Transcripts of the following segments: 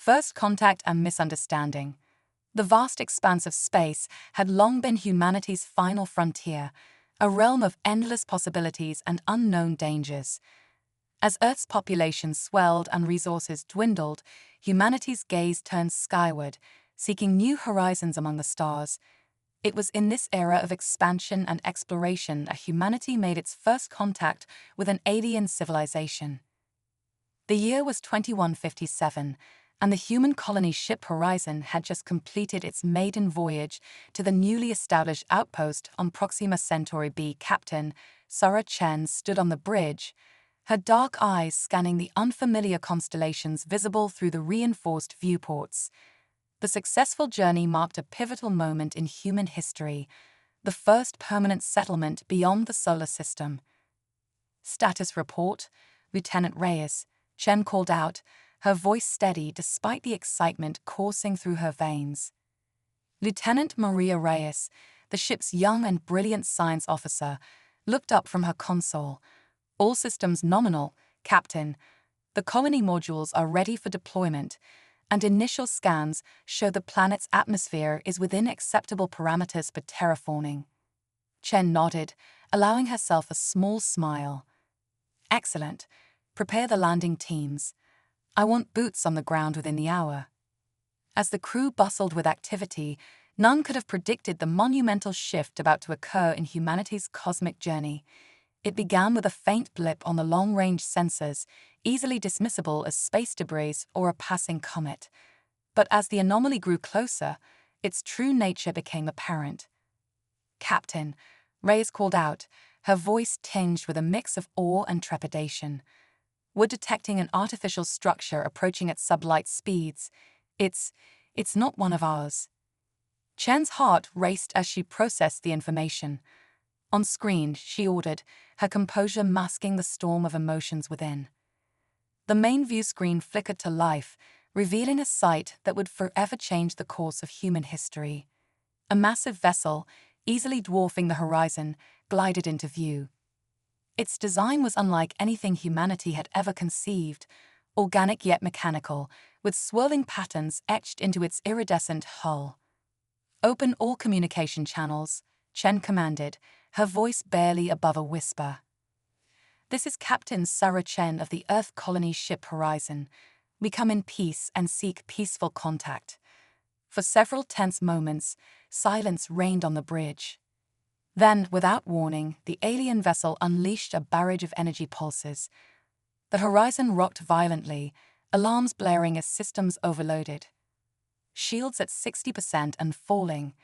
First contact and misunderstanding. The vast expanse of space had long been humanity's final frontier, a realm of endless possibilities and unknown dangers. As Earth's population swelled and resources dwindled, humanity's gaze turned skyward, seeking new horizons among the stars. It was in this era of expansion and exploration that humanity made its first contact with an alien civilization. The year was 2157, and the human colony ship Horizon had just completed its maiden voyage to the newly established outpost on Proxima Centauri B. Captain Sarah Chen stood on the bridge, her dark eyes scanning the unfamiliar constellations visible through the reinforced viewports. The successful journey marked a pivotal moment in human history, the first permanent settlement beyond the solar system. Status report, Lieutenant Reyes, Chen called out, her voice steady despite the excitement coursing through her veins. Lieutenant Maria Reyes, the ship's young and brilliant science officer, looked up from her console. All systems nominal, Captain. The colony modules are ready for deployment, and initial scans show the planet's atmosphere is within acceptable parameters for terraforming. Chen nodded, allowing herself a small smile. Excellent. Prepare the landing teams. I want boots on the ground within the hour. As the crew bustled with activity, none could have predicted the monumental shift about to occur in humanity's cosmic journey. It began with a faint blip on the long-range sensors, easily dismissible as space debris or a passing comet. But as the anomaly grew closer, its true nature became apparent. Captain, Reyes called out, her voice tinged with a mix of awe and trepidation. We're detecting an artificial structure approaching at sublight speeds. It's not one of ours. Chen's heart raced as she processed the information. On screen, she ordered, her composure masking the storm of emotions within. The main view screen flickered to life, revealing a sight that would forever change the course of human history. A massive vessel, easily dwarfing the horizon, glided into view. Its design was unlike anything humanity had ever conceived, organic yet mechanical, with swirling patterns etched into its iridescent hull. Open all communication channels, Chen commanded, her voice barely above a whisper. This is Captain Sarah Chen of the Earth colony ship Horizon. We come in peace and seek peaceful contact. For several tense moments, silence reigned on the bridge. Then, without warning, the alien vessel unleashed a barrage of energy pulses. The Horizon rocked violently, alarms blaring as systems overloaded. Shields at 60% and falling.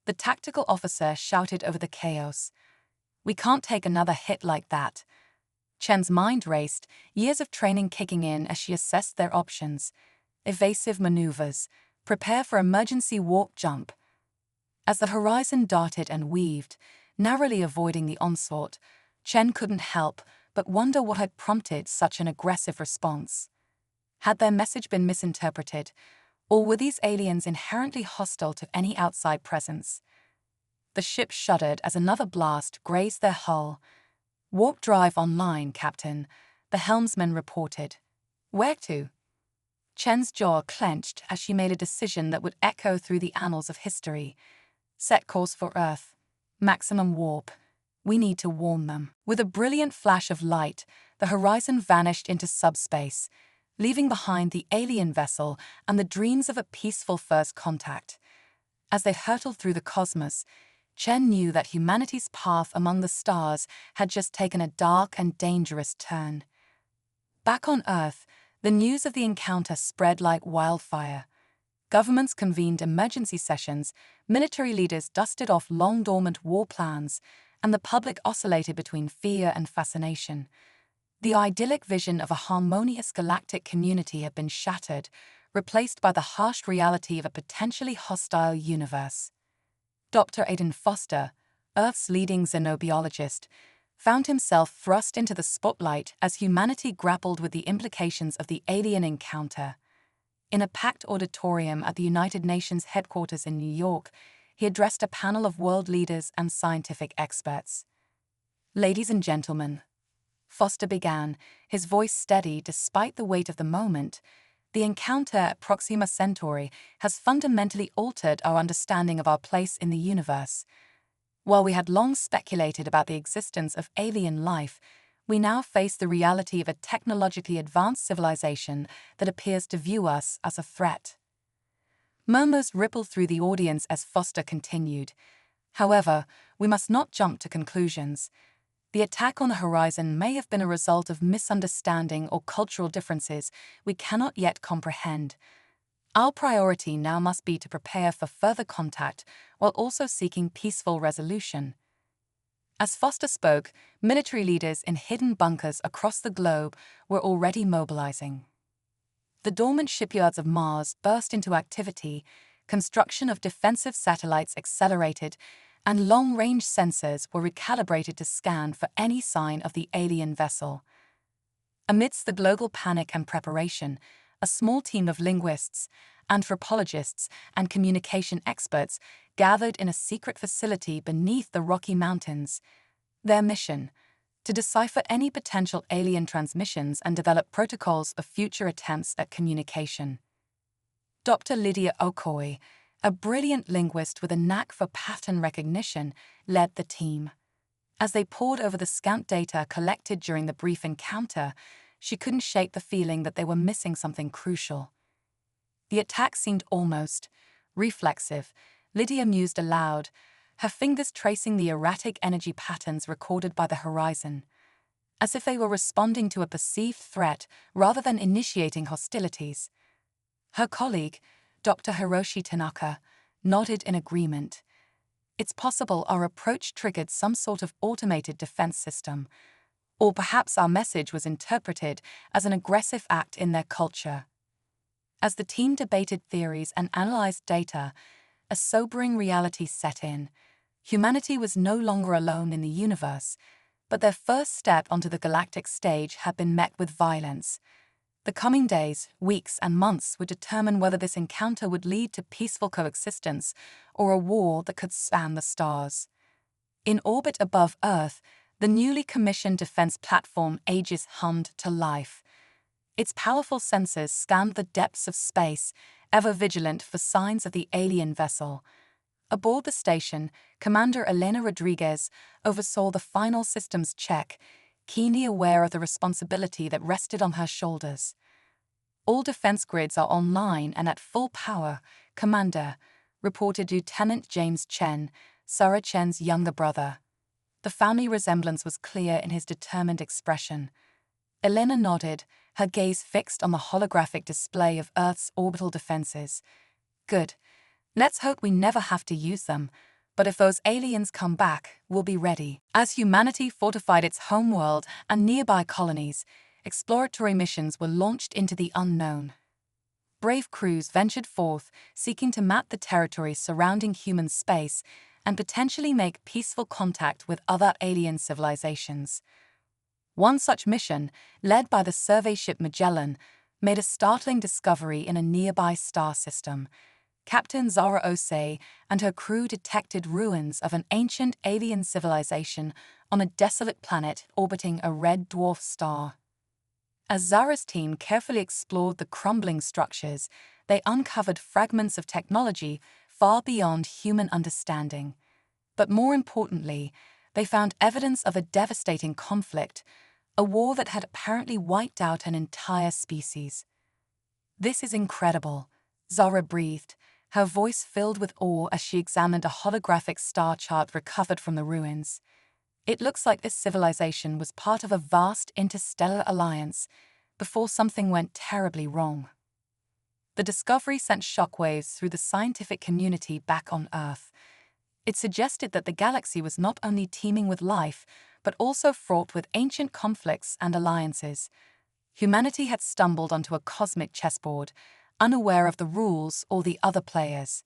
The tactical officer shouted over the chaos. We can't take another hit like that. Chen's mind raced, years of training kicking in as she assessed their options. Evasive maneuvers. Prepare for emergency warp jump. As the Horizon darted and weaved, narrowly avoiding the onslaught, Chen couldn't help but wonder what had prompted such an aggressive response. Had their message been misinterpreted, or were these aliens inherently hostile to any outside presence? The ship shuddered as another blast grazed their hull. Warp drive online, Captain, the helmsman reported. Where to? Chen's jaw clenched as she made a decision that would echo through the annals of history. Set course for Earth. Maximum warp. We need to warn them. With a brilliant flash of light, the Horizon vanished into subspace, leaving behind the alien vessel and the dreams of a peaceful first contact. As they hurtled through the cosmos, Chen knew that humanity's path among the stars had just taken a dark and dangerous turn. Back on Earth, the news of the encounter spread like wildfire. Governments convened emergency sessions, military leaders dusted off long-dormant war plans, and the public oscillated between fear and fascination. The idyllic vision of a harmonious galactic community had been shattered, replaced by the harsh reality of a potentially hostile universe. Dr. Aidan Foster, Earth's leading xenobiologist, found himself thrust into the spotlight as humanity grappled with the implications of the alien encounter. In a packed auditorium at the United Nations headquarters in New York, he addressed a panel of world leaders and scientific experts. Ladies and gentlemen, Foster began, his voice steady despite the weight of the moment, The encounter at Proxima Centauri has fundamentally altered our understanding of our place in the universe. While we had long speculated about the existence of alien life, we now face the reality of a technologically advanced civilization that appears to view us as a threat. Murmurs rippled through the audience as Foster continued. However, we must not jump to conclusions. The attack on the horizon may have been a result of misunderstanding or cultural differences we cannot yet comprehend. Our priority now must be to prepare for further contact while also seeking peaceful resolution. As Foster spoke, military leaders in hidden bunkers across the globe were already mobilizing. The dormant shipyards of Mars burst into activity, construction of defensive satellites accelerated, and long-range sensors were recalibrated to scan for any sign of the alien vessel. Amidst the global panic and preparation, a small team of linguists, anthropologists, and communication experts gathered in a secret facility beneath the Rocky Mountains. Their mission: to decipher any potential alien transmissions and develop protocols of future attempts at communication. Dr. Lydia Okoye, a brilliant linguist with a knack for pattern recognition, led the team. As they pored over the scant data collected during the brief encounter, she couldn't shake the feeling that they were missing something crucial. The attack seemed almost reflexive. Lydia mused aloud, her fingers tracing the erratic energy patterns recorded by the horizon, as if they were responding to a perceived threat rather than initiating hostilities. Her colleague, Dr. Hiroshi Tanaka, nodded in agreement. It's possible our approach triggered some sort of automated defense system, or perhaps our message was interpreted as an aggressive act in their culture. As the team debated theories and analyzed data, a sobering reality set in. Humanity was no longer alone in the universe, but their first step onto the galactic stage had been met with violence. The coming days, weeks, and months would determine whether this encounter would lead to peaceful coexistence or a war that could span the stars. In orbit above Earth, the newly commissioned defense platform Aegis hummed to life. Its powerful sensors scanned the depths of space, ever vigilant for signs of the alien vessel. Aboard the station, Commander Elena Rodriguez oversaw the final systems check, keenly aware of the responsibility that rested on her shoulders. All defense grids are online and at full power, Commander, reported Lieutenant James Chen, Sarah Chen's younger brother. The family resemblance was clear in his determined expression. Elena nodded, her gaze fixed on the holographic display of Earth's orbital defenses. Good. Let's hope we never have to use them, but if those aliens come back, we'll be ready. As humanity fortified its homeworld and nearby colonies, exploratory missions were launched into the unknown. Brave crews ventured forth, seeking to map the territory surrounding human space and potentially make peaceful contact with other alien civilizations. One such mission, led by the survey ship Magellan, made a startling discovery in a nearby star system. Captain Zara Osei and her crew detected ruins of an ancient alien civilization on a desolate planet orbiting a red dwarf star. As Zara's team carefully explored the crumbling structures, they uncovered fragments of technology far beyond human understanding. But more importantly, they found evidence of a devastating conflict, a war that had apparently wiped out an entire species. "This is incredible," Zara breathed, her voice filled with awe as she examined a holographic star chart recovered from the ruins. "It looks like this civilization was part of a vast interstellar alliance before something went terribly wrong." The discovery sent shockwaves through the scientific community back on Earth. It suggested that the galaxy was not only teeming with life, but also fraught with ancient conflicts and alliances. Humanity had stumbled onto a cosmic chessboard, unaware of the rules or the other players.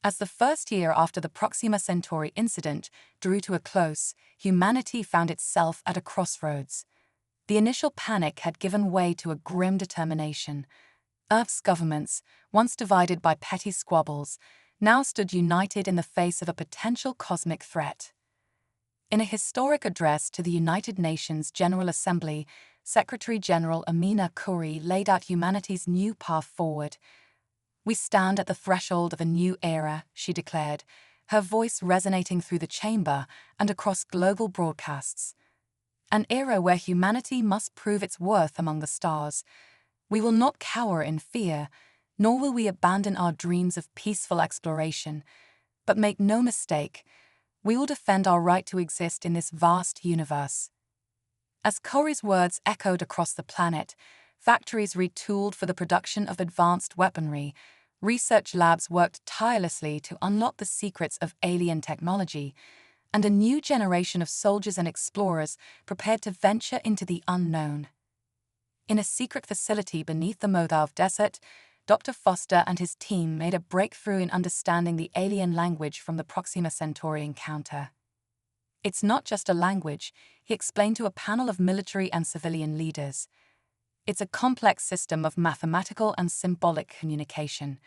As the first year after the Proxima Centauri incident drew to a close, humanity found itself at a crossroads. The initial panic had given way to a grim determination. Earth's governments, once divided by petty squabbles, now stood united in the face of a potential cosmic threat. In a historic address to the United Nations General Assembly, Secretary-General Amina Khoury laid out humanity's new path forward. "We stand at the threshold of a new era," she declared, her voice resonating through the chamber and across global broadcasts. "An era where humanity must prove its worth among the stars. We will not cower in fear, nor will we abandon our dreams of peaceful exploration. But make no mistake, we will defend our right to exist in this vast universe." As Khoury's words echoed across the planet, factories retooled for the production of advanced weaponry, research labs worked tirelessly to unlock the secrets of alien technology, and a new generation of soldiers and explorers prepared to venture into the unknown. In a secret facility beneath the Mojave Desert, Dr. Foster and his team made a breakthrough in understanding the alien language from the Proxima Centauri encounter. "It's not just a language," he explained to a panel of military and civilian leaders. "It's a complex system of mathematical and symbolic communication.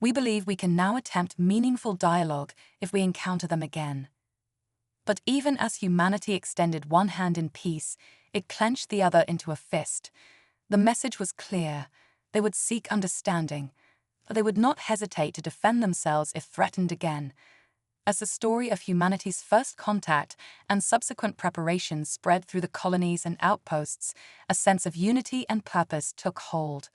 We believe we can now attempt meaningful dialogue if we encounter them again." But even as humanity extended one hand in peace, it clenched the other into a fist. The message was clear: they would seek understanding, but they would not hesitate to defend themselves if threatened again. As the story of humanity's first contact and subsequent preparations spread through the colonies and outposts, a sense of unity and purpose took hold.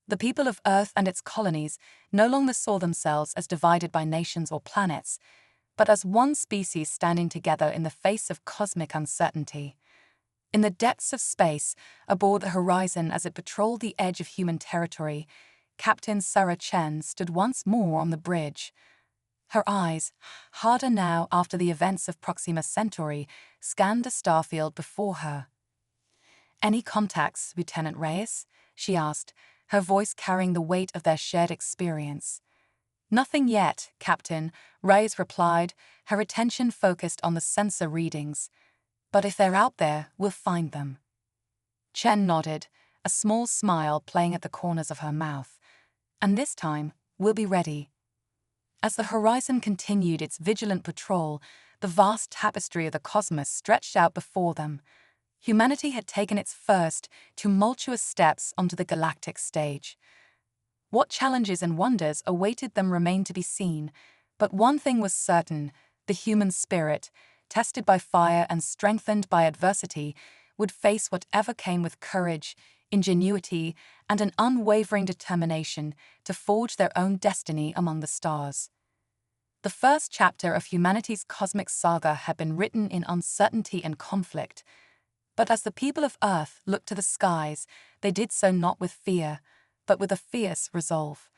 The people of Earth and its colonies no longer saw themselves as divided by nations or planets, but as one species standing together in the face of cosmic uncertainty. In the depths of space, aboard the Horizon as it patrolled the edge of human territory, Captain Sarah Chen stood once more on the bridge. Her eyes, harder now after the events of Proxima Centauri, scanned the starfield before her. "Any contacts, Lieutenant Reyes?" she asked, her voice carrying the weight of their shared experience. "Nothing yet, Captain," Reyes replied, her attention focused on the sensor readings. "But if they're out there, we'll find them." Chen nodded, a small smile playing at the corners of her mouth. "And this time, we'll be ready." As the Horizon continued its vigilant patrol, the vast tapestry of the cosmos stretched out before them. Humanity had taken its first, tumultuous steps onto the galactic stage. What challenges and wonders awaited them remained to be seen, but one thing was certain: the human spirit, tested by fire and strengthened by adversity, would face whatever came with courage, ingenuity, and an unwavering determination to forge their own destiny among the stars. The first chapter of humanity's cosmic saga had been written in uncertainty and conflict. But as the people of Earth looked to the skies, they did so not with fear, but with a fierce resolve.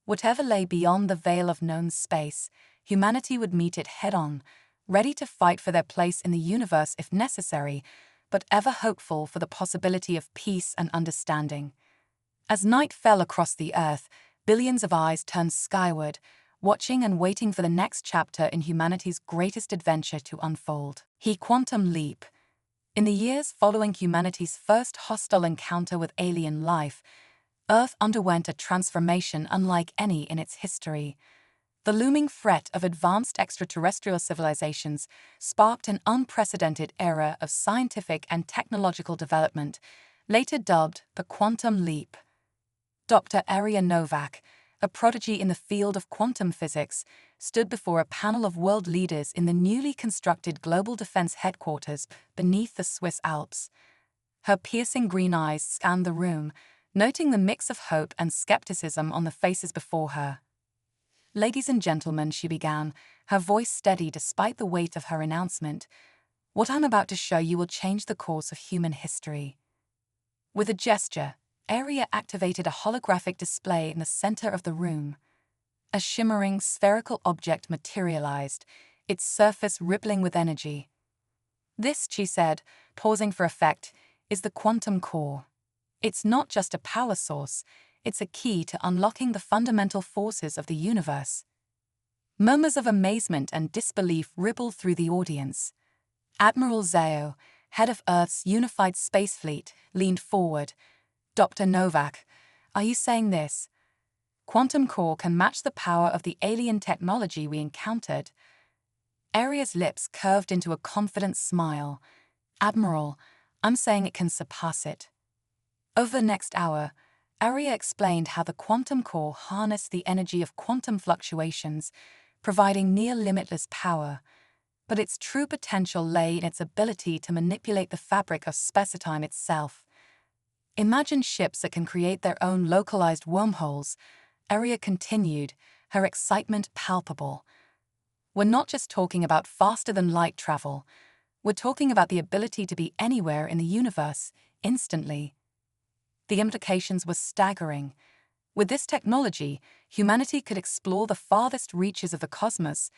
Whatever lay beyond the veil of known space, humanity would meet it head-on, ready to fight for their place in the universe if necessary, but ever hopeful for the possibility of peace and understanding. As night fell across the Earth, billions of eyes turned skyward, watching and waiting for the next chapter in humanity's greatest adventure to unfold. Quantum leap. In the years following humanity's first hostile encounter with alien life, Earth underwent a transformation unlike any in its history. The looming threat of advanced extraterrestrial civilizations sparked an unprecedented era of scientific and technological development, later dubbed the quantum leap. Dr. Arya Novak, a prodigy in the field of quantum physics, stood before a panel of world leaders in the newly constructed Global Defense Headquarters beneath the Swiss Alps. Her piercing green eyes scanned the room, noting the mix of hope and skepticism on the faces before her. "Ladies and gentlemen," she began, her voice steady despite the weight of her announcement, "what I'm about to show you will change the course of human history." With a gesture, Arya activated a holographic display in the center of the room. A shimmering, spherical object materialized, its surface rippling with energy. "This," she said, pausing for effect, "is the quantum core. It's not just a power source, it's a key to unlocking the fundamental forces of the universe." Murmurs of amazement and disbelief rippled through the audience. Admiral Zhao, head of Earth's unified space fleet, leaned forward. "Dr. Novak, are you saying this? Quantum core can match the power of the alien technology we encountered?" Arya's lips curved into a confident smile. "Admiral, I'm saying it can surpass it. Over the next hour, Arya explained how the quantum core harnessed the energy of quantum fluctuations, providing near-limitless power, but its true potential lay in its ability to manipulate the fabric of space-time itself. Imagine ships that can create their own localized wormholes, Arya continued, her excitement palpable. We're not just talking about faster-than-light travel, we're talking about the ability to be anywhere in the universe, instantly. The implications were staggering. With this technology, humanity could explore the farthest reaches of the cosmos,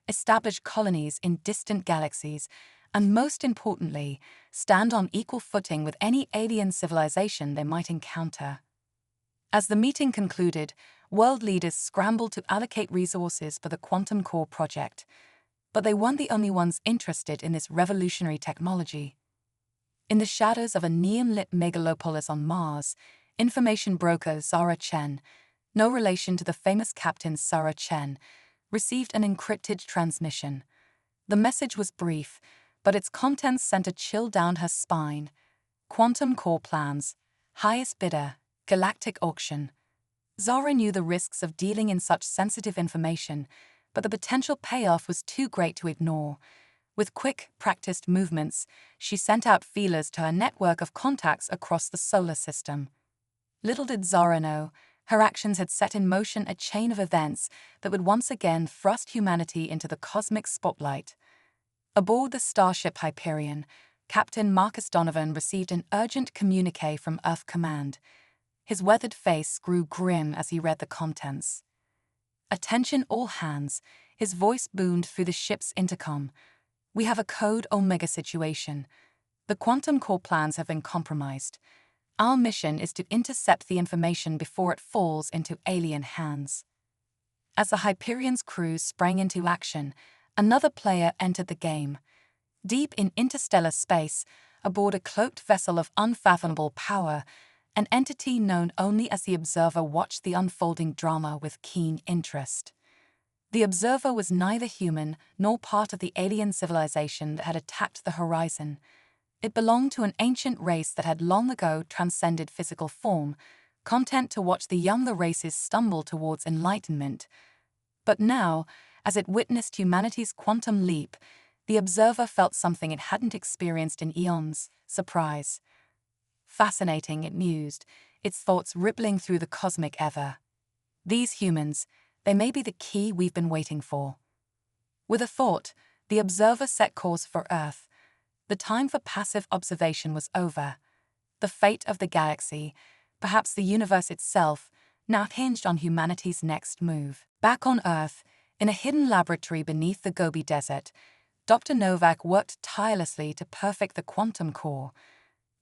establish colonies in distant galaxies, and most importantly, stand on equal footing with any alien civilization they might encounter. As the meeting concluded, world leaders scrambled to allocate resources for the Quantum Core project, but they weren't the only ones interested in this revolutionary technology. In the shadows of a neon-lit megalopolis on Mars, information broker Zara Chen, no relation to the famous Captain Sarah Chen, received an encrypted transmission. The message was brief, but its contents sent a chill down her spine. Quantum core plans, highest bidder, galactic auction. Zara knew the risks of dealing in such sensitive information, but the potential payoff was too great to ignore. With quick, practiced movements, she sent out feelers to her network of contacts across the solar system. Little did Zara know, her actions had set in motion a chain of events that would once again thrust humanity into the cosmic spotlight. Aboard the starship Hyperion, Captain Marcus Donovan received an urgent communiqué from Earth Command. His weathered face grew grim as he read the contents. "Attention all hands," his voice boomed through the ship's intercom. "We have a Code Omega situation. The quantum core plans have been compromised. Our mission is to intercept the information before it falls into alien hands." As the Hyperion's crew sprang into action, another player entered the game. Deep in interstellar space, aboard a cloaked vessel of unfathomable power, an entity known only as the Observer watched the unfolding drama with keen interest. The Observer was neither human nor part of the alien civilization that had attacked the horizon. It belonged to an ancient race that had long ago transcended physical form, content to watch the younger races stumble towards enlightenment. But now, as it witnessed humanity's quantum leap, the Observer felt something it hadn't experienced in eons: surprise. Fascinating, it mused, its thoughts rippling through the cosmic ether. These humans, they may be the key we've been waiting for. With a thought, the Observer set course for Earth. The time for passive observation was over. The fate of the galaxy, perhaps the universe itself, now hinged on humanity's next move. Back on Earth, in a hidden laboratory beneath the Gobi Desert, Dr. Novak worked tirelessly to perfect the quantum core.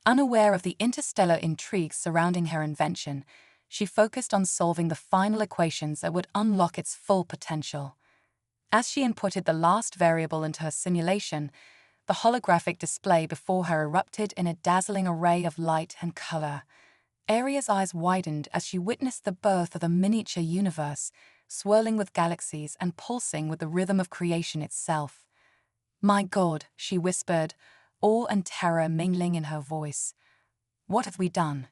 Unaware of the interstellar intrigue surrounding her invention, she focused on solving the final equations that would unlock its full potential. As she inputted the last variable into her simulation, the holographic display before her erupted in a dazzling array of light and color. Arya's eyes widened as she witnessed the birth of a miniature universe, swirling with galaxies and pulsing with the rhythm of creation itself. "My God," she whispered, awe and terror mingling in her voice. "What have we done?"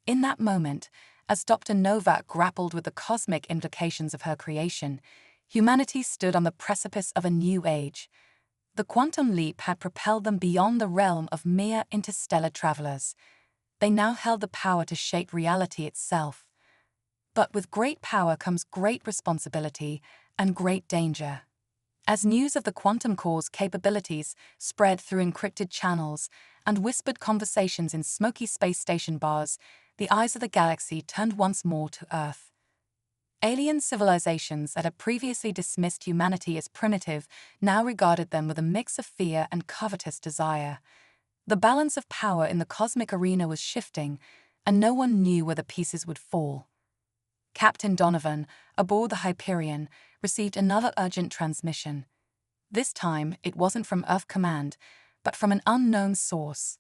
In that moment, as Dr. Novak grappled with the cosmic implications of her creation, humanity stood on the precipice of a new age. The quantum leap had propelled them beyond the realm of mere interstellar travelers. They now held the power to shape reality itself. But with great power comes great responsibility and great danger. As news of the quantum core's capabilities spread through encrypted channels and whispered conversations in smoky space station bars, the eyes of the galaxy turned once more to Earth. Alien civilizations that had previously dismissed humanity as primitive now regarded them with a mix of fear and covetous desire. The balance of power in the cosmic arena was shifting, and no one knew where the pieces would fall. Captain Donovan, aboard the Hyperion, received another urgent transmission. This time, it wasn't from Earth Command, but from an unknown source.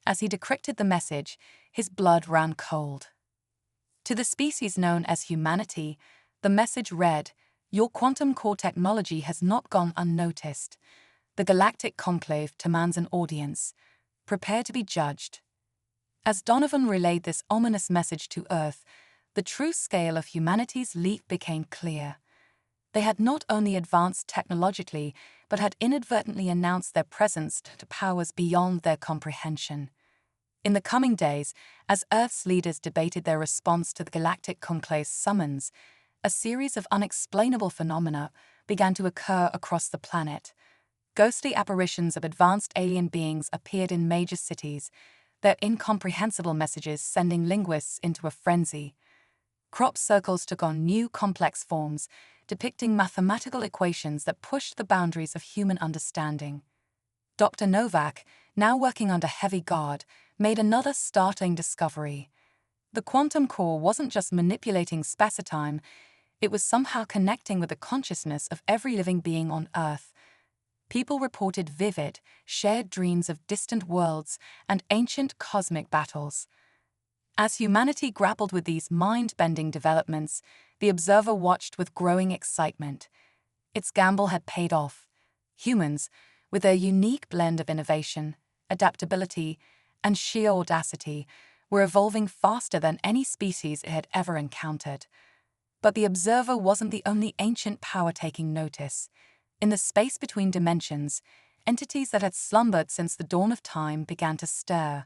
As he decrypted the message, his blood ran cold. To the species known as humanity, the message read, "Your quantum core technology has not gone unnoticed. The galactic conclave demands an audience. prepare to be judged. As Donovan relayed this ominous message to Earth, the true scale of humanity's leap became clear. They had not only advanced technologically, but had inadvertently announced their presence to powers beyond their comprehension. In the coming days, as Earth's leaders debated their response to the Galactic Conclave's summons, a series of unexplainable phenomena began to occur across the planet. Ghostly apparitions of advanced alien beings appeared in major cities, their incomprehensible messages sending linguists into a frenzy. Crop circles took on new complex forms, depicting mathematical equations that pushed the boundaries of human understanding. Dr. Novak, now working under heavy guard, made another startling discovery. The quantum core wasn't just manipulating space-time, it was somehow connecting with the consciousness of every living being on Earth. People reported vivid, shared dreams of distant worlds and ancient cosmic battles. As humanity grappled with these mind-bending developments, the observer watched with growing excitement. Its gamble had paid off. Humans, with their unique blend of innovation, adaptability, and sheer audacity, were evolving faster than any species it had ever encountered. But the observer wasn't the only ancient power taking notice. In the space between dimensions, entities that had slumbered since the dawn of time began to stir.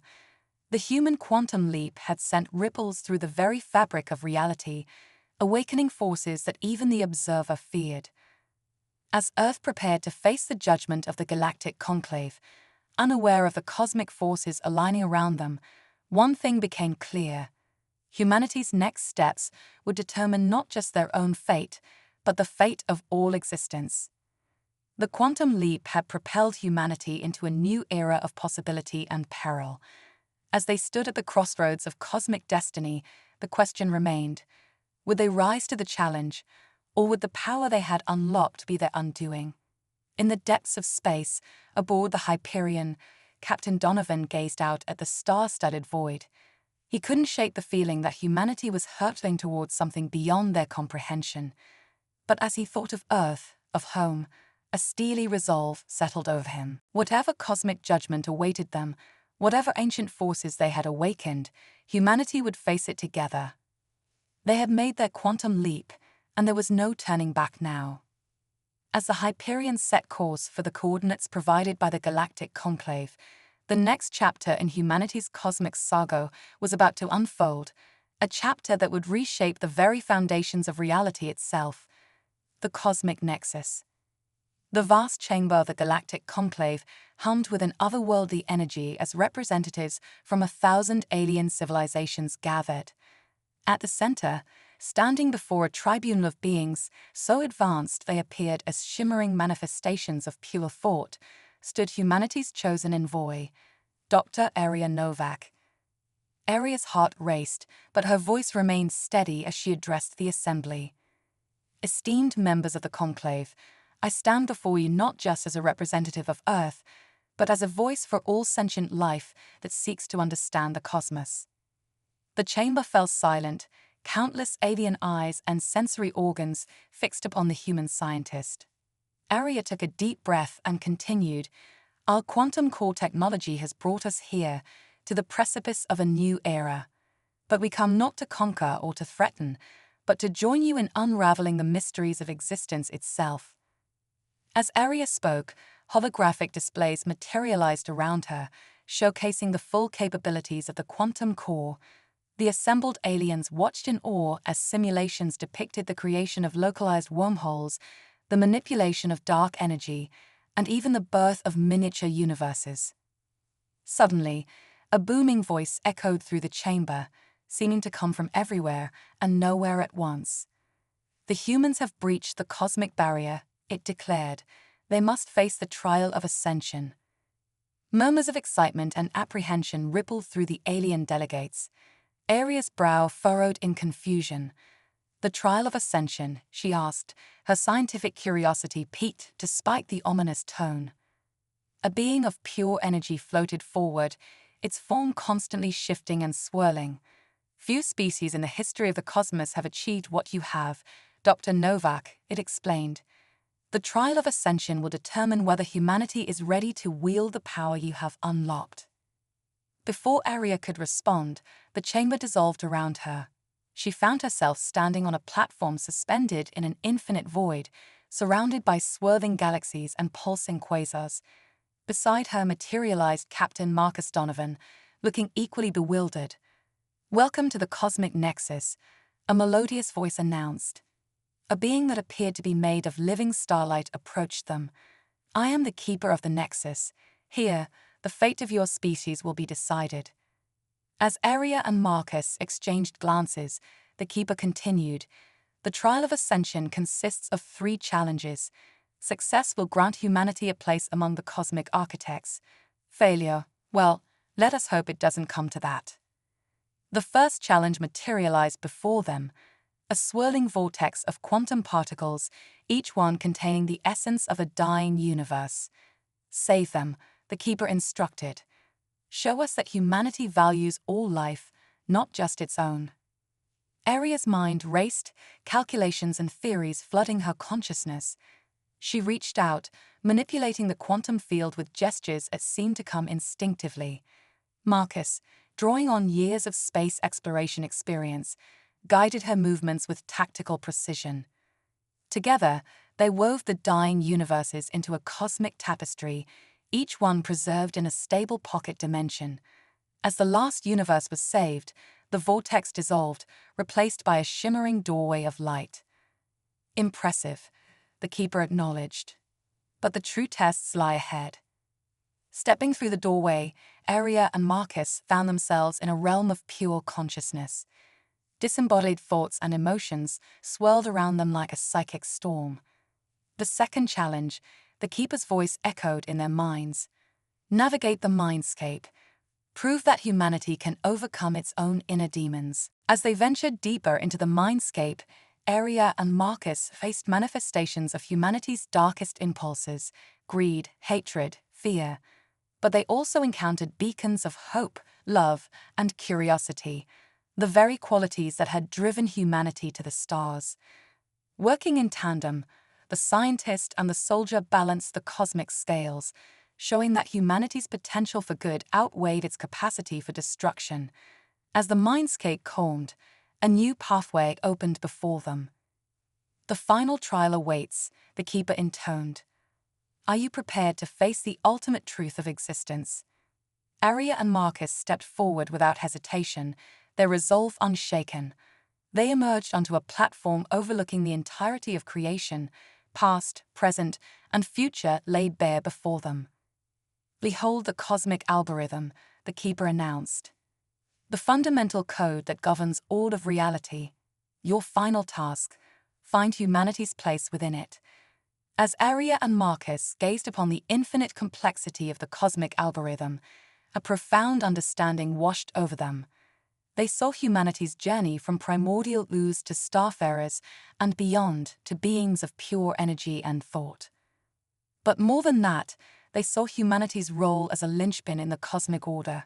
The human quantum leap had sent ripples through the very fabric of reality, awakening forces that even the observer feared. As Earth prepared to face the judgment of the Galactic Conclave, unaware of the cosmic forces aligning around them, one thing became clear. Humanity's next steps would determine not just their own fate, but the fate of all existence. The quantum leap had propelled humanity into a new era of possibility and peril. As they stood at the crossroads of cosmic destiny, the question remained: would they rise to the challenge, or would the power they had unlocked be their undoing? In the depths of space, aboard the Hyperion, Captain Donovan gazed out at the star-studded void. He couldn't shake the feeling that humanity was hurtling towards something beyond their comprehension. But as he thought of Earth, of home, a steely resolve settled over him. Whatever cosmic judgment awaited them, whatever ancient forces they had awakened, humanity would face it together. They had made their quantum leap, and there was no turning back now. As the Hyperion set course for the coordinates provided by the Galactic Conclave, the next chapter in humanity's cosmic saga was about to unfold, a chapter that would reshape the very foundations of reality itself: the cosmic nexus. The vast chamber of the Galactic Conclave hummed with an otherworldly energy as representatives from 1,000 alien civilizations gathered. At the center, standing before a tribunal of beings so advanced they appeared as shimmering manifestations of pure thought, stood humanity's chosen envoy, Dr. Aria Novak. Aria's heart raced, but her voice remained steady as she addressed the assembly. Esteemed members of the conclave, I stand before you not just as a representative of Earth, but as a voice for all sentient life that seeks to understand the cosmos. The chamber fell silent, countless alien eyes and sensory organs fixed upon the human scientist. Aria took a deep breath and continued, "Our quantum core technology has brought us here, to the precipice of a new era. But we come not to conquer or to threaten, but to join you in unraveling the mysteries of existence itself." As Aria spoke, holographic displays materialized around her, showcasing the full capabilities of the quantum core. The assembled aliens watched in awe as simulations depicted the creation of localized wormholes, the manipulation of dark energy, and even the birth of miniature universes. Suddenly, a booming voice echoed through the chamber, seeming to come from everywhere and nowhere at once. "The humans have breached the cosmic barrier," it declared. "They must face the trial of ascension." Murmurs of excitement and apprehension rippled through the alien delegates. Aria's brow furrowed in confusion. "The trial of ascension?" she asked, her scientific curiosity piqued despite the ominous tone. A being of pure energy floated forward, its form constantly shifting and swirling. "Few species in the history of the cosmos have achieved what you have, Dr. Novak," it explained. "The trial of ascension will determine whether humanity is ready to wield the power you have unlocked." Before Aria could respond, the chamber dissolved around her. She found herself standing on a platform suspended in an infinite void, surrounded by swirling galaxies and pulsing quasars. Beside her materialized Captain Marcus Donovan, looking equally bewildered. "Welcome to the cosmic nexus," a melodious voice announced. A being that appeared to be made of living starlight approached them. "I am the keeper of the nexus. Here, the fate of your species will be decided." As Aria and Marcus exchanged glances, the keeper continued. "The trial of ascension consists of 3 challenges. Success will grant humanity a place among the cosmic architects. Failure, well, let us hope it doesn't come to that." The first challenge materialized before them, a swirling vortex of quantum particles, each one containing the essence of a dying universe. "Save them," the keeper instructed. "Show us that humanity values all life, not just its own." Aria's mind raced, calculations and theories flooding her consciousness. She reached out, manipulating the quantum field with gestures that seemed to come instinctively. Marcus, drawing on years of space exploration experience, guided her movements with tactical precision. Together, they wove the dying universes into a cosmic tapestry, each one preserved in a stable pocket dimension. As the last universe was saved, the vortex dissolved, replaced by a shimmering doorway of light. "Impressive," the keeper acknowledged. "But the true tests lie ahead." Stepping through the doorway, Aria and Marcus found themselves in a realm of pure consciousness. Disembodied thoughts and emotions swirled around them like a psychic storm. The second challenge, the keeper's voice echoed in their minds. "Navigate the mindscape. Prove that humanity can overcome its own inner demons." As they ventured deeper into the mindscape, Aria and Marcus faced manifestations of humanity's darkest impulses: greed, hatred, fear. But they also encountered beacons of hope, love, and curiosity, the very qualities that had driven humanity to the stars. Working in tandem, the scientist and the soldier balanced the cosmic scales, showing that humanity's potential for good outweighed its capacity for destruction. As the mindscape calmed, a new pathway opened before them. "The final trial awaits," the keeper intoned. "Are you prepared to face the ultimate truth of existence?" Aria and Marcus stepped forward without hesitation, their resolve unshaken. They emerged onto a platform overlooking the entirety of creation, past, present, and future laid bare before them. "Behold the cosmic algorithm," the keeper announced. "The fundamental code that governs all of reality. Your final task, find humanity's place within it." As Aria and Marcus gazed upon the infinite complexity of the cosmic algorithm, a profound understanding washed over them. They saw humanity's journey from primordial ooze to starfarers and beyond to beings of pure energy and thought. But more than that, they saw humanity's role as a linchpin in the cosmic order.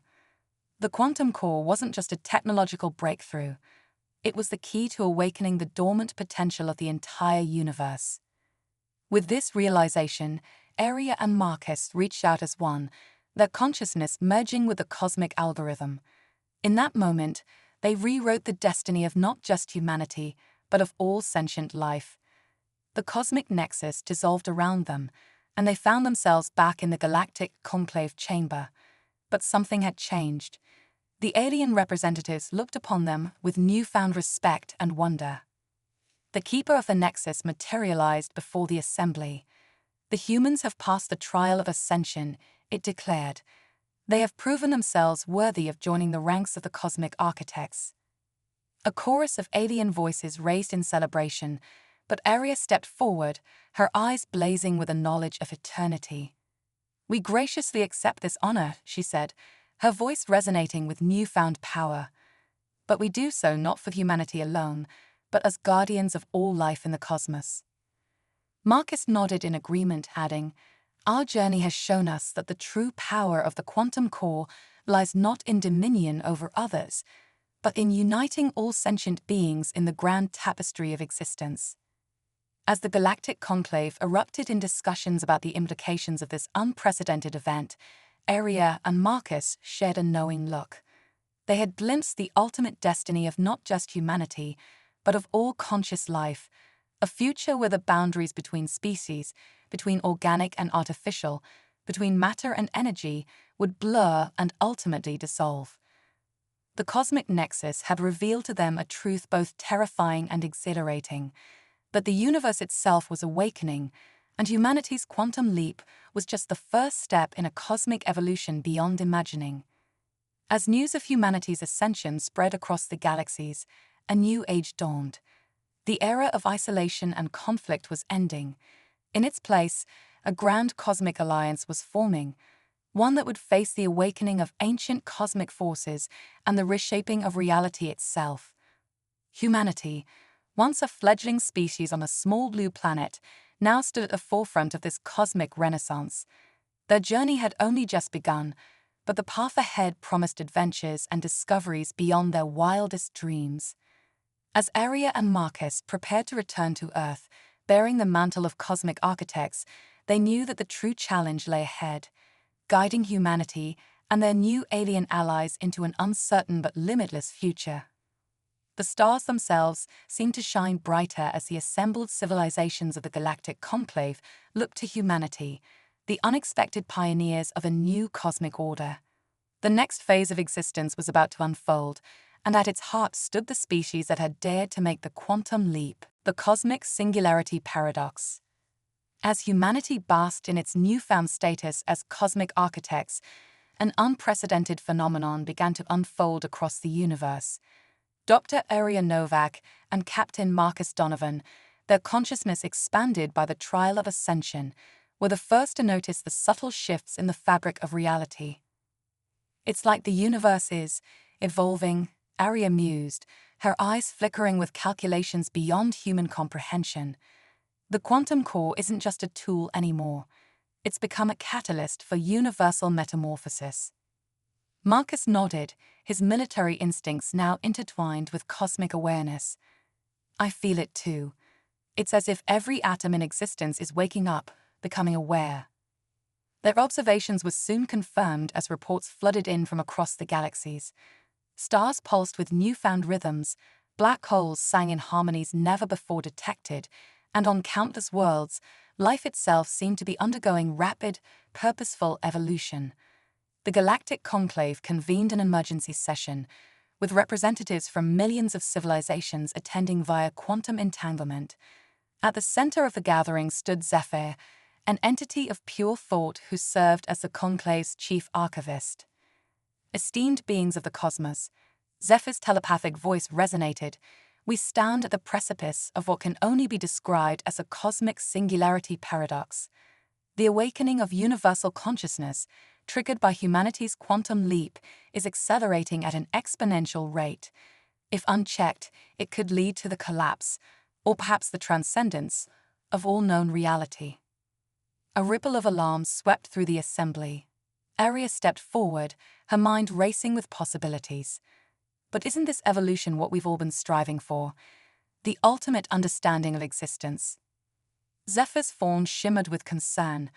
The quantum core wasn't just a technological breakthrough. It was the key to awakening the dormant potential of the entire universe. With this realization, Aria and Marcus reached out as one, their consciousness merging with the cosmic algorithm. In that moment, they rewrote the destiny of not just humanity, but of all sentient life. The cosmic nexus dissolved around them, and they found themselves back in the galactic conclave chamber. But something had changed. The alien representatives looked upon them with newfound respect and wonder. The keeper of the nexus materialized before the assembly. "The humans have passed the trial of ascension," it declared. "They have proven themselves worthy of joining the ranks of the cosmic architects." A chorus of alien voices raised in celebration, but Aria stepped forward, her eyes blazing with a knowledge of eternity. "We graciously accept this honor," she said, her voice resonating with newfound power. "But we do so not for humanity alone, but as guardians of all life in the cosmos." Marcus nodded in agreement, adding, "Our journey has shown us that the true power of the quantum core lies not in dominion over others, but in uniting all sentient beings in the grand tapestry of existence." As the galactic conclave erupted in discussions about the implications of this unprecedented event, Aria and Marcus shared a knowing look. They had glimpsed the ultimate destiny of not just humanity, but of all conscious life, a future where the boundaries between species, between organic and artificial, between matter and energy, would blur and ultimately dissolve. The cosmic nexus had revealed to them a truth both terrifying and exhilarating, that the universe itself was awakening, and humanity's quantum leap was just the first step in a cosmic evolution beyond imagining. As news of humanity's ascension spread across the galaxies, a new age dawned. The era of isolation and conflict was ending. In its place, a grand cosmic alliance was forming, one that would face the awakening of ancient cosmic forces and the reshaping of reality itself. Humanity, once a fledgling species on a small blue planet, now stood at the forefront of this cosmic renaissance. Their journey had only just begun, but the path ahead promised adventures and discoveries beyond their wildest dreams. As Aria and Marcus prepared to return to Earth, bearing the mantle of cosmic architects, they knew that the true challenge lay ahead, guiding humanity and their new alien allies into an uncertain but limitless future. The stars themselves seemed to shine brighter as the assembled civilizations of the galactic conclave looked to humanity, the unexpected pioneers of a new cosmic order. The next phase of existence was about to unfold, and at its heart stood the species that had dared to make the quantum leap, the cosmic singularity paradox. As humanity basked in its newfound status as cosmic architects, an unprecedented phenomenon began to unfold across the universe. Dr. Aria Novak and Captain Marcus Donovan, their consciousness expanded by the trial of ascension, were the first to notice the subtle shifts in the fabric of reality. "It's like the universe is evolving," Aria mused, her eyes flickering with calculations beyond human comprehension. The quantum core isn't just a tool anymore. It's become a catalyst for universal metamorphosis. Marcus nodded, his military instincts now intertwined with cosmic awareness. "I feel it too. It's as if every atom in existence is waking up, becoming aware." Their observations were soon confirmed as reports flooded in from across the galaxies. Stars pulsed with newfound rhythms, black holes sang in harmonies never before detected, and on countless worlds, life itself seemed to be undergoing rapid, purposeful evolution. The Galactic Conclave convened an emergency session, with representatives from millions of civilizations attending via quantum entanglement. At the center of the gathering stood Zephyr, an entity of pure thought who served as the Conclave's chief archivist. "Esteemed beings of the cosmos," Zephyr's telepathic voice resonated, "we stand at the precipice of what can only be described as a cosmic singularity paradox. The awakening of universal consciousness, triggered by humanity's quantum leap, is accelerating at an exponential rate. If unchecked, it could lead to the collapse, or perhaps the transcendence, of all known reality." A ripple of alarm swept through the assembly. Aria stepped forward, her mind racing with possibilities. "But isn't this evolution what we've all been striving for? The ultimate understanding of existence?" Zephyr's fawn shimmered with concern.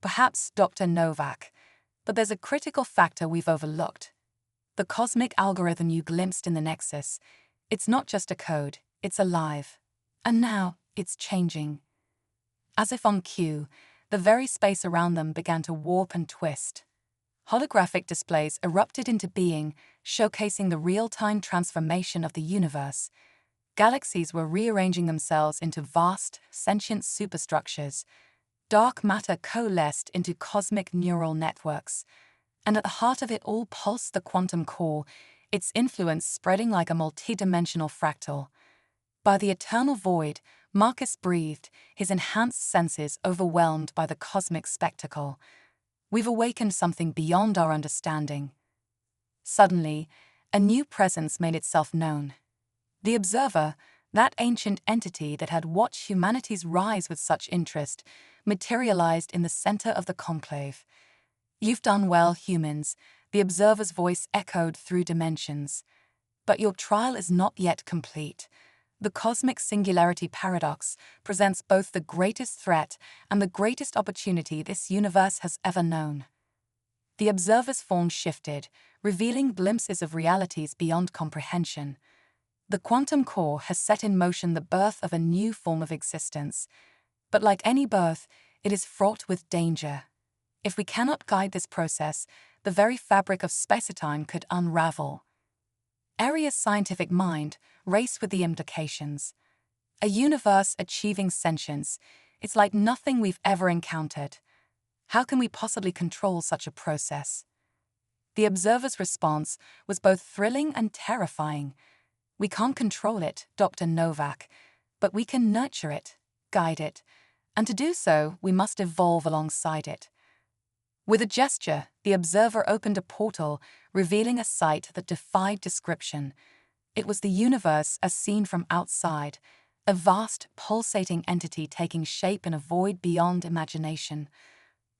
"Perhaps, Dr. Novak, but there's a critical factor we've overlooked. The cosmic algorithm you glimpsed in the Nexus. It's not just a code, it's alive. And now, it's changing." As if on cue, the very space around them began to warp and twist. Holographic displays erupted into being, showcasing the real-time transformation of the universe. Galaxies were rearranging themselves into vast, sentient superstructures. Dark matter coalesced into cosmic neural networks. And at the heart of it all pulsed the quantum core, its influence spreading like a multidimensional fractal. By the eternal void, Marcus breathed, his enhanced senses overwhelmed by the cosmic spectacle. "We've awakened something beyond our understanding." Suddenly, a new presence made itself known. The observer, that ancient entity that had watched humanity's rise with such interest, materialized in the center of the conclave. "You've done well, humans," the observer's voice echoed through dimensions. "But your trial is not yet complete. The cosmic singularity paradox presents both the greatest threat and the greatest opportunity this universe has ever known." The observer's form shifted, revealing glimpses of realities beyond comprehension. The quantum core has set in motion the birth of a new form of existence. But like any birth, it is fraught with danger. If we cannot guide this process, the very fabric of space-time could unravel. Aria's scientific mind raced with the implications. A universe achieving sentience, it's like nothing we've ever encountered. How can we possibly control such a process? The observer's response was both thrilling and terrifying. We can't control it, Dr. Novak, but we can nurture it, guide it, and to do so, we must evolve alongside it. With a gesture, the observer opened a portal, revealing a sight that defied description. It was the universe as seen from outside, a vast, pulsating entity taking shape in a void beyond imagination.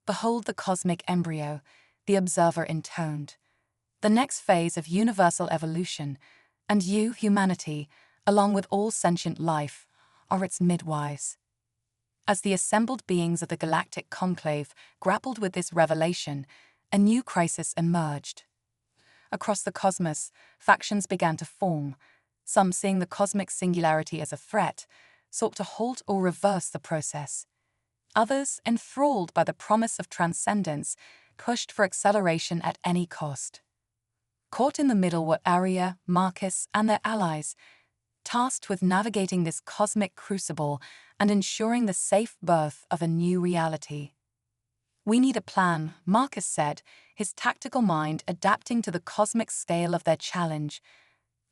"Behold the cosmic embryo," the observer intoned. "The next phase of universal evolution, and you, humanity, along with all sentient life, are its midwives." As the assembled beings of the galactic conclave grappled with this revelation, a new crisis emerged. Across the cosmos, factions began to form. Some, seeing the cosmic singularity as a threat, sought to halt or reverse the process. Others, enthralled by the promise of transcendence, pushed for acceleration at any cost. Caught in the middle were Aria, Marcus, and their allies, tasked with navigating this cosmic crucible and ensuring the safe birth of a new reality. "We need a plan," Marcus said, his tactical mind adapting to the cosmic scale of their challenge.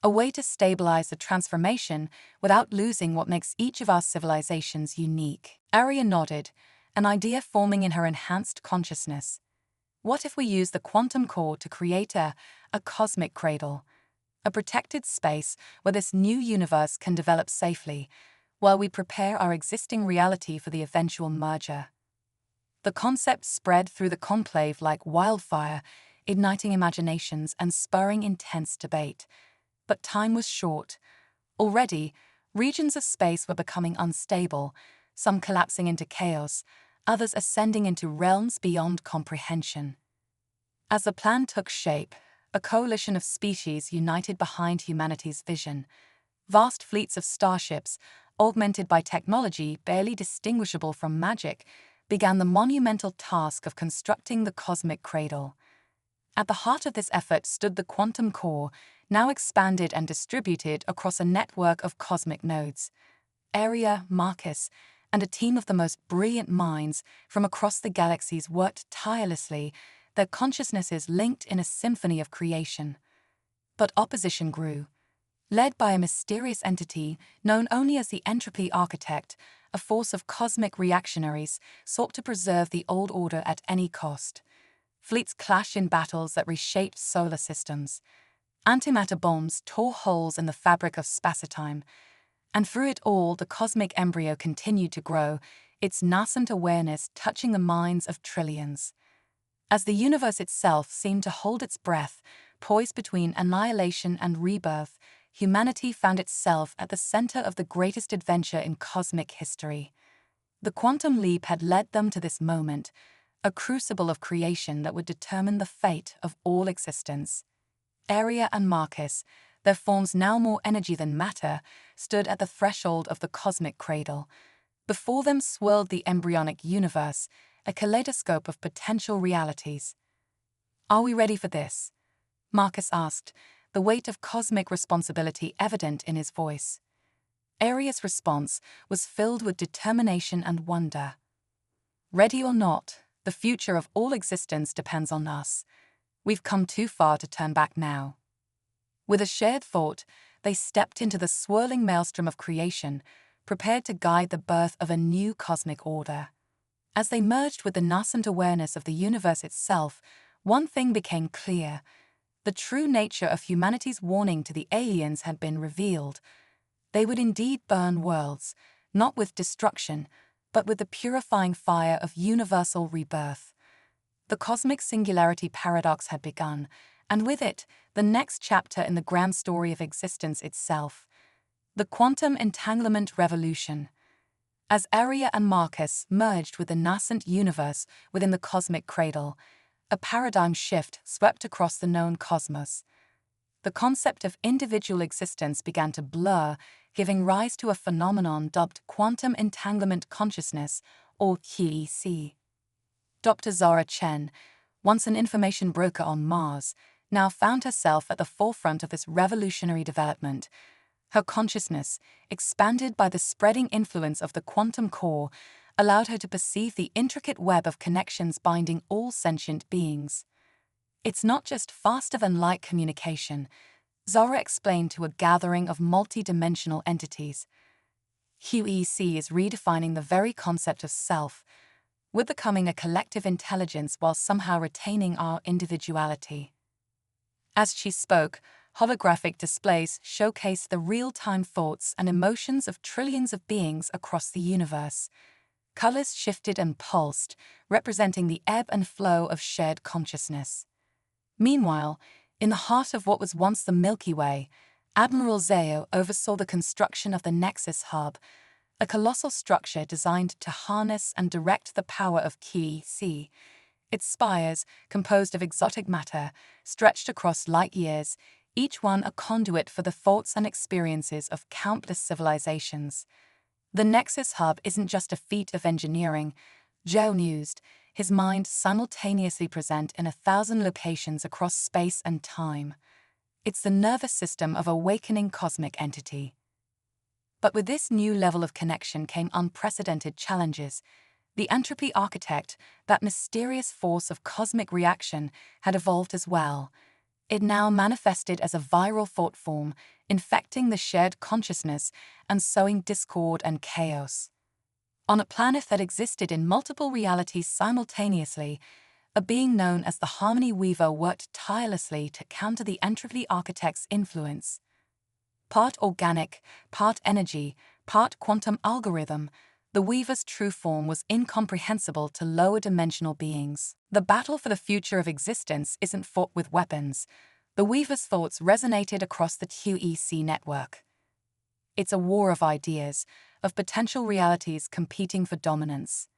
"A way to stabilize the transformation without losing what makes each of our civilizations unique." Aria nodded, an idea forming in her enhanced consciousness. "What if we use the quantum core to create a cosmic cradle? A protected space where this new universe can develop safely, while we prepare our existing reality for the eventual merger." The concept spread through the conclave like wildfire, igniting imaginations and spurring intense debate. But time was short. Already, regions of space were becoming unstable, some collapsing into chaos, others ascending into realms beyond comprehension. As the plan took shape, a coalition of species united behind humanity's vision. Vast fleets of starships, augmented by technology barely distinguishable from magic, began the monumental task of constructing the cosmic cradle. At the heart of this effort stood the quantum core, now expanded and distributed across a network of cosmic nodes. Aria, Marcus, and a team of the most brilliant minds from across the galaxies worked tirelessly, their consciousnesses linked in a symphony of creation. But opposition grew. Led by a mysterious entity known only as the Entropy Architect, a force of cosmic reactionaries sought to preserve the old order at any cost. Fleets clashed in battles that reshaped solar systems. Antimatter bombs tore holes in the fabric of space-time. And through it all, the cosmic embryo continued to grow, its nascent awareness touching the minds of trillions. As the universe itself seemed to hold its breath, poised between annihilation and rebirth, humanity found itself at the center of the greatest adventure in cosmic history. The quantum leap had led them to this moment, a crucible of creation that would determine the fate of all existence. Aria and Marcus, their forms now more energy than matter, stood at the threshold of the cosmic cradle. Before them swirled the embryonic universe, a kaleidoscope of potential realities. "Are we ready for this?" Marcus asked, the weight of cosmic responsibility evident in his voice. Aria's response was filled with determination and wonder. "Ready or not, the future of all existence depends on us. We've come too far to turn back now." With a shared thought, they stepped into the swirling maelstrom of creation, prepared to guide the birth of a new cosmic order. As they merged with the nascent awareness of the universe itself, one thing became clear. The true nature of humanity's warning to the aliens had been revealed. They would indeed burn worlds, not with destruction, but with the purifying fire of universal rebirth. The cosmic singularity paradox had begun, and with it, the next chapter in the grand story of existence itself. The quantum entanglement revolution. As Aria and Marcus merged with the nascent universe within the cosmic cradle, A paradigm shift swept across the known cosmos. The concept of individual existence began to blur, giving rise to a phenomenon dubbed quantum entanglement consciousness, or QEC. Dr. Zara Chen, once an information broker on Mars, now found herself at the forefront of this revolutionary development. Her consciousness, expanded by the spreading influence of the quantum core, allowed her to perceive the intricate web of connections binding all sentient beings. It's not just faster-than-light communication, Zara explained to a gathering of multi-dimensional entities. QEC is redefining the very concept of self. We're becoming a collective intelligence while somehow retaining our individuality. As she spoke, holographic displays showcased the real-time thoughts and emotions of trillions of beings across the universe. Colors shifted and pulsed, representing the ebb and flow of shared consciousness. Meanwhile, in the heart of what was once the Milky Way, Admiral Zhao oversaw the construction of the Nexus Hub, a colossal structure designed to harness and direct the power of QEC. Its spires, composed of exotic matter, stretched across light years, each one a conduit for the thoughts and experiences of countless civilizations. The Nexus Hub isn't just a feat of engineering, Zhao mused, his mind simultaneously present in 1,000 locations across space and time. It's the nervous system of awakening cosmic entity. But with this new level of connection came unprecedented challenges. The entropy architect, that mysterious force of cosmic reaction, had evolved as well. It now manifested as a viral thought form, infecting the shared consciousness and sowing discord and chaos. On a planet that existed in multiple realities simultaneously, a being known as the Harmony Weaver worked tirelessly to counter the entropy architect's influence. Part organic, part energy, part quantum algorithm, the Weaver's true form was incomprehensible to lower-dimensional beings. The battle for the future of existence isn't fought with weapons. The Weaver's thoughts resonated across the QEC network. It's a war of ideas, of potential realities competing for dominance.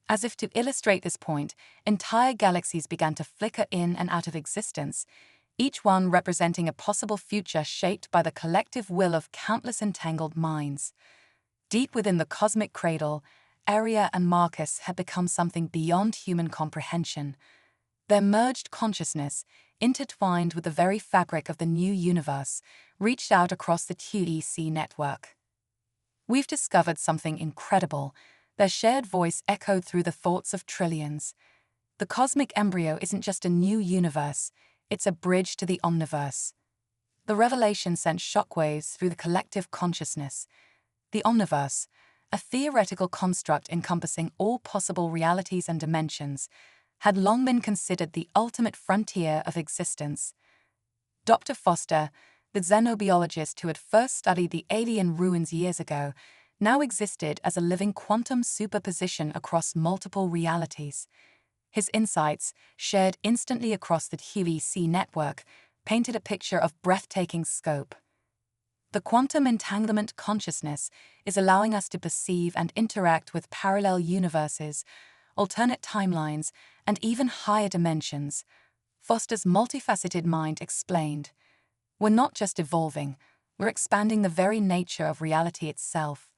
As if to illustrate this point, entire galaxies began to flicker in and out of existence, each one representing a possible future shaped by the collective will of countless entangled minds. Deep within the cosmic cradle, Aria and Marcus had become something beyond human comprehension. Their merged consciousness, intertwined with the very fabric of the new universe, reached out across the QEC network. We've discovered something incredible. Their shared voice echoed through the thoughts of trillions. The cosmic embryo isn't just a new universe, it's a bridge to the omniverse. The revelation sent shockwaves through the collective consciousness. The omniverse, a theoretical construct encompassing all possible realities and dimensions, had long been considered the ultimate frontier of existence. Dr. Foster, the xenobiologist who had first studied the alien ruins years ago, now existed as a living quantum superposition across multiple realities. His insights, shared instantly across the QEC network, painted a picture of breathtaking scope. The quantum entanglement consciousness is allowing us to perceive and interact with parallel universes, alternate timelines, and even higher dimensions. Foster's multifaceted mind explained, "We're not just evolving, we're expanding the very nature of reality itself."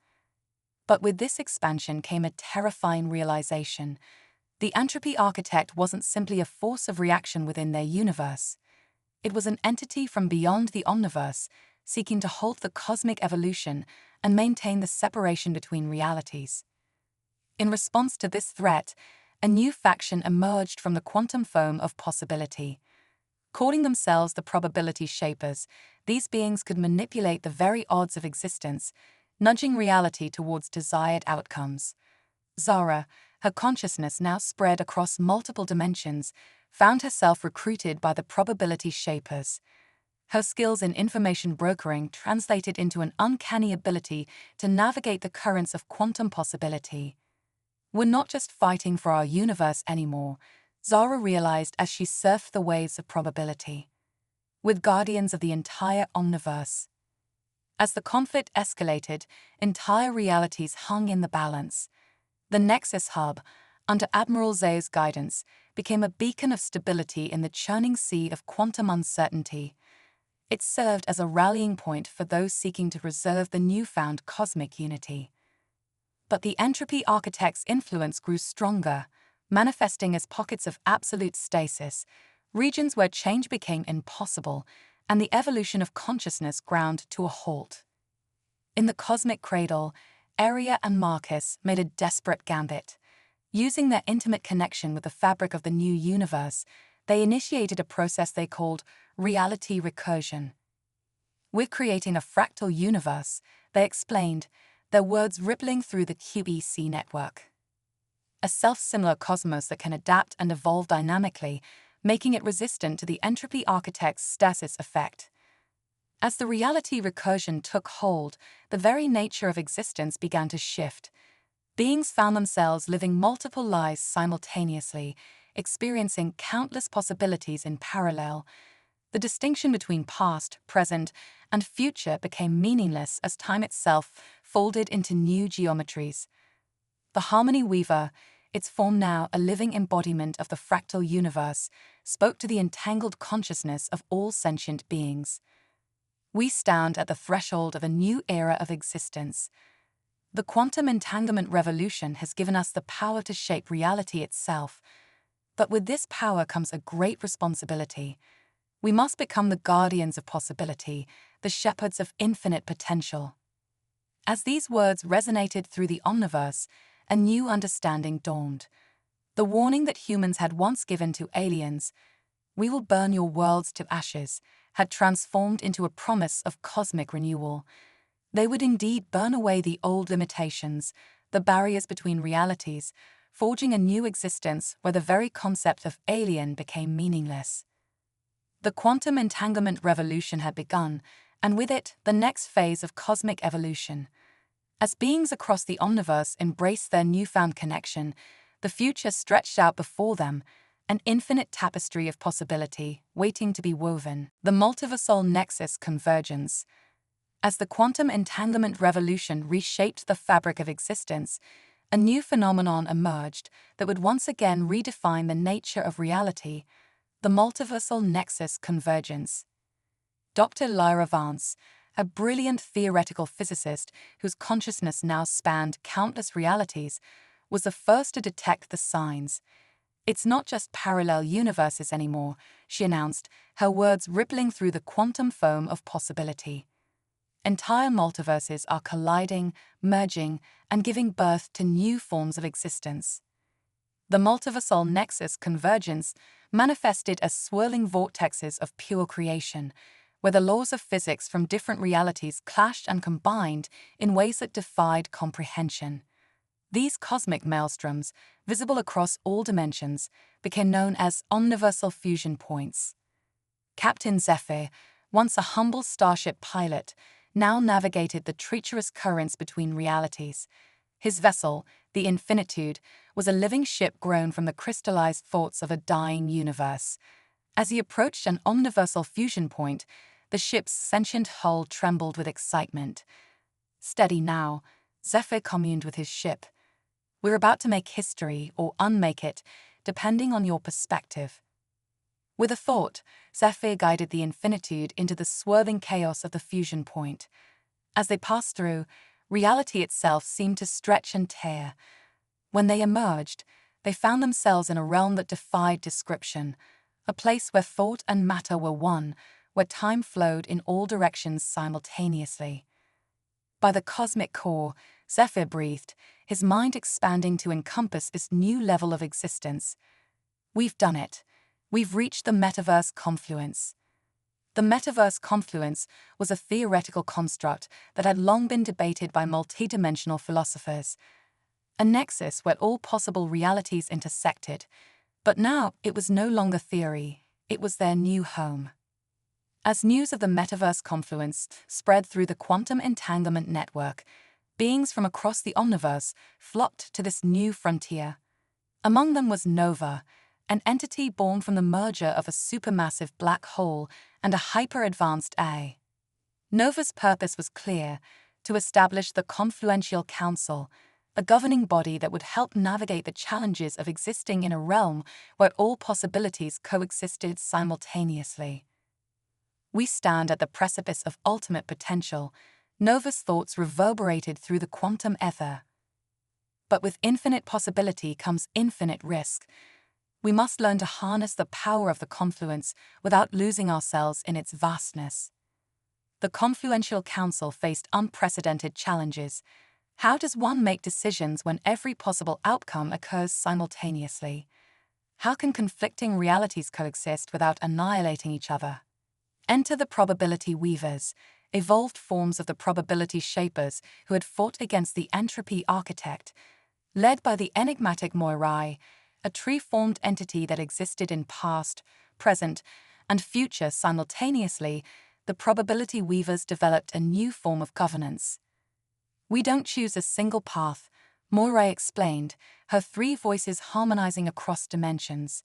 But with this expansion came a terrifying realization. The entropy architect wasn't simply a force of reaction within their universe. It was an entity from beyond the omniverse, seeking to halt the cosmic evolution and maintain the separation between realities. In response to this threat, a new faction emerged from the quantum foam of possibility. Calling themselves the probability shapers, these beings could manipulate the very odds of existence, nudging reality towards desired outcomes. Zara, her consciousness now spread across multiple dimensions, found herself recruited by the probability shapers. Her skills in information brokering translated into an uncanny ability to navigate the currents of quantum possibility. We're not just fighting for our universe anymore, Zara realized as she surfed the waves of probability. We're guardians of the entire omniverse. As the conflict escalated, entire realities hung in the balance. The Nexus Hub, under Admiral Zhao's guidance, became a beacon of stability in the churning sea of quantum uncertainty. It served as a rallying point for those seeking to preserve the newfound cosmic unity. But the entropy architect's influence grew stronger, manifesting as pockets of absolute stasis, regions where change became impossible, and the evolution of consciousness ground to a halt. In the cosmic cradle, Aria and Marcus made a desperate gambit. Using their intimate connection with the fabric of the new universe, they initiated a process they called reality recursion. "We're creating a fractal universe," they explained, their words rippling through the QEC network. A self-similar cosmos that can adapt and evolve dynamically, making it resistant to the entropy architect's stasis effect. As the reality recursion took hold, the very nature of existence began to shift. Beings found themselves living multiple lives simultaneously, experiencing countless possibilities in parallel. The distinction between past, present, and future became meaningless as time itself folded into new geometries. The Harmony Weaver, its form now a living embodiment of the fractal universe, spoke to the entangled consciousness of all sentient beings. We stand at the threshold of a new era of existence. The quantum entanglement revolution has given us the power to shape reality itself. But with this power comes a great responsibility. We must become the guardians of possibility, the shepherds of infinite potential. As these words resonated through the omniverse, a new understanding dawned. The warning that humans had once given to aliens, "We will burn your worlds to ashes," had transformed into a promise of cosmic renewal. They would indeed burn away the old limitations, the barriers between realities, forging a new existence where the very concept of alien became meaningless. The quantum entanglement revolution had begun, and with it, the next phase of cosmic evolution. As beings across the omniverse embraced their newfound connection, the future stretched out before them, an infinite tapestry of possibility waiting to be woven. The multiversal nexus convergence. As the quantum entanglement revolution reshaped the fabric of existence, a new phenomenon emerged that would once again redefine the nature of reality: the multiversal nexus convergence. Dr. Lyra Vance, a brilliant theoretical physicist whose consciousness now spanned countless realities, was the first to detect the signs. "It's not just parallel universes anymore," she announced, her words rippling through the quantum foam of possibility. Entire multiverses are colliding, merging, and giving birth to new forms of existence. The multiversal nexus convergence manifested as swirling vortexes of pure creation, where the laws of physics from different realities clashed and combined in ways that defied comprehension. These cosmic maelstroms, visible across all dimensions, became known as omniversal fusion points. Captain Zephyr, once a humble starship pilot, now navigated the treacherous currents between realities. His vessel, the Infinitude, was a living ship grown from the crystallized thoughts of a dying universe. As he approached an omniversal fusion point, the ship's sentient hull trembled with excitement. "Steady now," Zephyr communed with his ship. "We're about to make history or unmake it, depending on your perspective." With a thought, Zephyr guided the Infinitude into the swerving chaos of the fusion point. As they passed through, reality itself seemed to stretch and tear. When they emerged, they found themselves in a realm that defied description, a place where thought and matter were one, where time flowed in all directions simultaneously. By the cosmic core, Zephyr breathed, his mind expanding to encompass this new level of existence. "We've done it. We've reached the metaverse confluence." The metaverse confluence was a theoretical construct that had long been debated by multidimensional philosophers. A nexus where all possible realities intersected. But now it was no longer theory, it was their new home. As news of the metaverse confluence spread through the quantum entanglement network, beings from across the omniverse flocked to this new frontier. Among them was Nova, an entity born from the merger of a supermassive black hole and a hyper-advanced AI. Nova's purpose was clear: to establish the Confluential Council, a governing body that would help navigate the challenges of existing in a realm where all possibilities coexisted simultaneously. We stand at the precipice of ultimate potential. Nova's thoughts reverberated through the quantum ether. But with infinite possibility comes infinite risk. We must learn to harness the power of the confluence without losing ourselves in its vastness. The Confluential Council faced unprecedented challenges. How does one make decisions when every possible outcome occurs simultaneously? How can conflicting realities coexist without annihilating each other? Enter the probability weavers, evolved forms of the probability shapers who had fought against the entropy architect. Led by the enigmatic Moirai, a tree-formed entity that existed in past, present, and future simultaneously, the probability weavers developed a new form of governance. We don't choose a single path, Moirai explained, her three voices harmonizing across dimensions.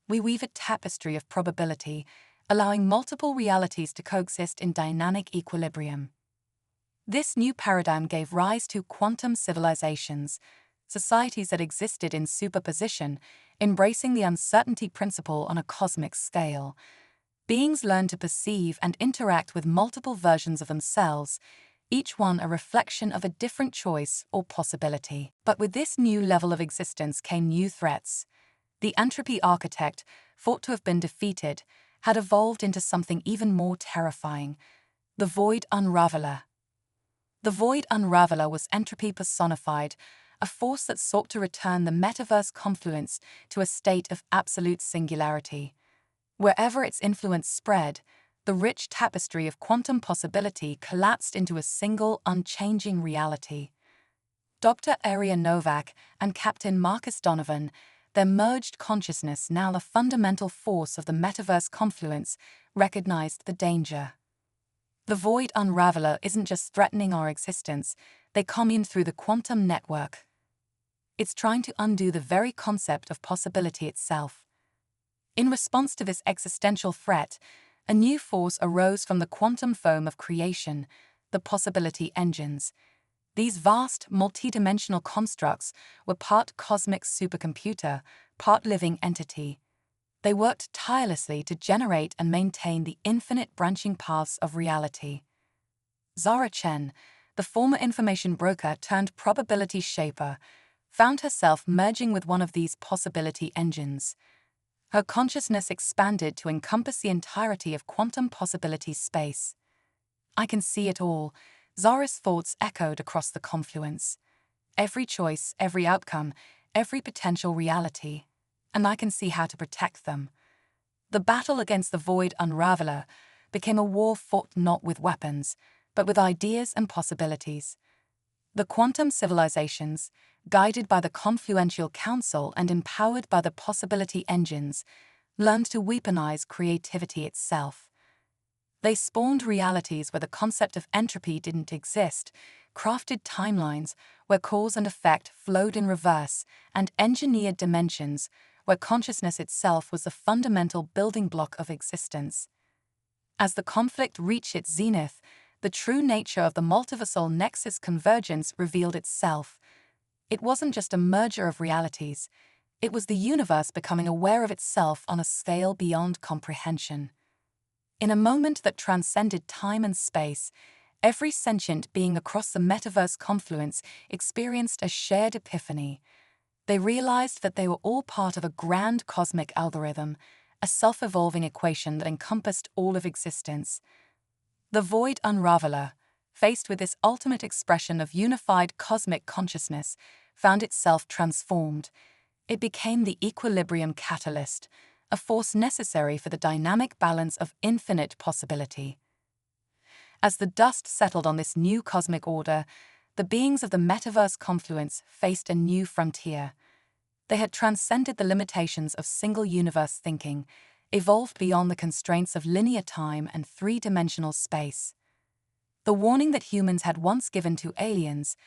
We weave a tapestry of probability, allowing multiple realities to coexist in dynamic equilibrium. This new paradigm gave rise to quantum civilizations, societies that existed in superposition, embracing the uncertainty principle on a cosmic scale. Beings learn to perceive and interact with multiple versions of themselves, each one a reflection of a different choice or possibility. But with this new level of existence came new threats. The entropy architect, thought to have been defeated, had evolved into something even more terrifying: the Void Unraveler. The Void Unraveler was entropy personified, a force that sought to return the metaverse confluence to a state of absolute singularity. Wherever its influence spread, the rich tapestry of quantum possibility collapsed into a single, unchanging reality. Dr. Aria Novak and Captain Marcus Donovan, their merged consciousness now the fundamental force of the metaverse confluence, recognized the danger. The Void Unraveler isn't just threatening our existence, they commune through the quantum network. It's trying to undo the very concept of possibility itself. In response to this existential threat, a new force arose from the quantum foam of creation, the possibility engines. These vast, multidimensional constructs were part cosmic supercomputer, part living entity. They worked tirelessly to generate and maintain the infinite branching paths of reality. Zara Chen, the former information broker turned probability shaper, found herself merging with one of these possibility engines. Her consciousness expanded to encompass the entirety of quantum possibility space. I can see it all, Zara's thoughts echoed across the confluence. Every choice, every outcome, every potential reality. And I can see how to protect them. The battle against the Void Unraveler became a war fought not with weapons, but with ideas and possibilities. The quantum civilizations, guided by the Confluential Council and empowered by the possibility engines, learned to weaponize creativity itself. They spawned realities where the concept of entropy didn't exist, crafted timelines where cause and effect flowed in reverse, and engineered dimensions where consciousness itself was the fundamental building block of existence. As the conflict reached its zenith, the true nature of the multiversal nexus convergence revealed itself. It wasn't just a merger of realities, it was the universe becoming aware of itself on a scale beyond comprehension. In a moment that transcended time and space, every sentient being across the metaverse confluence experienced a shared epiphany. They realized that they were all part of a grand cosmic algorithm, a self-evolving equation that encompassed all of existence. The Void Unraveler, faced with this ultimate expression of unified cosmic consciousness, found itself transformed. It became the equilibrium catalyst, a force necessary for the dynamic balance of infinite possibility. As the dust settled on this new cosmic order, the beings of the metaverse confluence faced a new frontier. They had transcended the limitations of single-universe thinking, evolved beyond the constraints of linear time and three-dimensional space. The warning that humans had once given to aliens,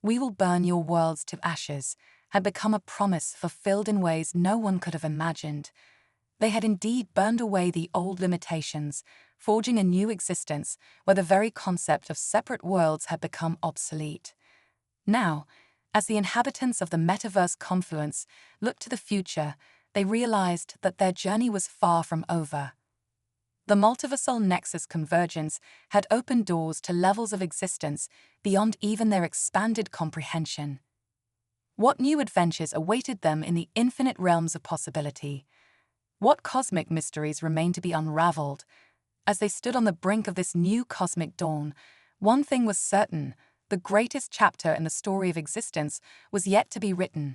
"We will burn your worlds to ashes," had become a promise fulfilled in ways no one could have imagined. They had indeed burned away the old limitations, forging a new existence where the very concept of separate worlds had become obsolete. Now, As the inhabitants of the metaverse confluence looked to the future, they realized that their journey was far from over. The multiversal nexus convergence had opened doors to levels of existence beyond even their expanded comprehension. What new adventures awaited them in the infinite realms of possibility? What cosmic mysteries remained to be unraveled? As they stood on the brink of this new cosmic dawn, one thing was certain: the greatest chapter in the story of existence was yet to be written.